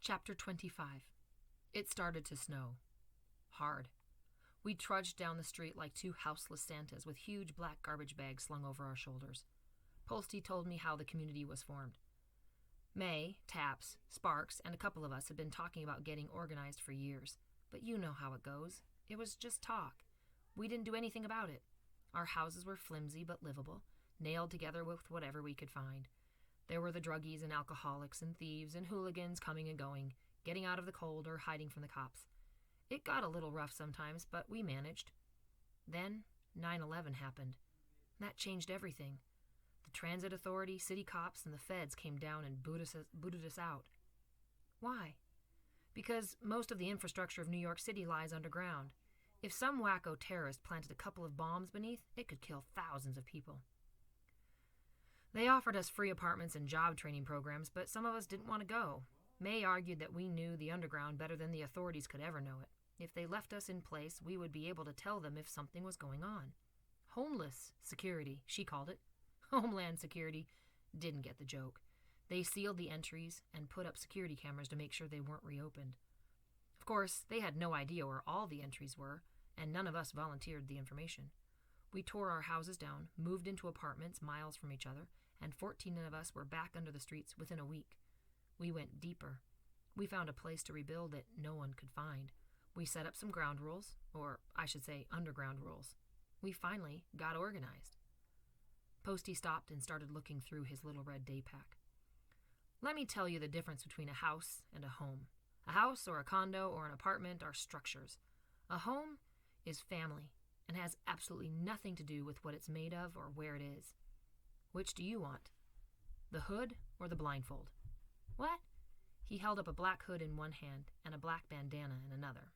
Chapter 25. It started to snow. Hard. We trudged down the street like two houseless Santas with huge black garbage bags slung over our shoulders. Posty told me how the community was formed. May, Taps, Sparks, and a couple of us had been talking about getting organized for years. But you know how it goes. It was just talk. We didn't do anything about it. Our houses were flimsy but livable, nailed together with whatever we could find. There were the druggies and alcoholics and thieves and hooligans coming and going, getting out of the cold or hiding from the cops. It got a little rough sometimes, but we managed. Then 9/11 happened. That changed everything. The transit authority, city cops, and the feds came down and booted us out. Why? Because most of the infrastructure of New York City lies underground. If some wacko terrorist planted a couple of bombs beneath, it could kill thousands of people. They offered us free apartments and job training programs, but some of us didn't want to go. May argued that we knew the underground better than the authorities could ever know it. If they left us in place, we would be able to tell them if something was going on. Homeless security, she called it. Homeland Security didn't get the joke. They sealed the entries and put up security cameras to make sure they weren't reopened. Of course, they had no idea where all the entries were, and none of us volunteered the information. We tore our houses down, moved into apartments miles from each other, and 14 of us were back under the streets within a week. We went deeper. We found a place to rebuild that no one could find. We set up some ground rules, or I should say underground rules. We finally got organized. Posty stopped and started looking through his little red day pack. Let me tell you the difference between a house and a home. A house or a condo or an apartment are structures. A home is family and has absolutely nothing to do with what it's made of or where it is. Which do you want? The hood or the blindfold? What? He held up a black hood in one hand and a black bandana in another.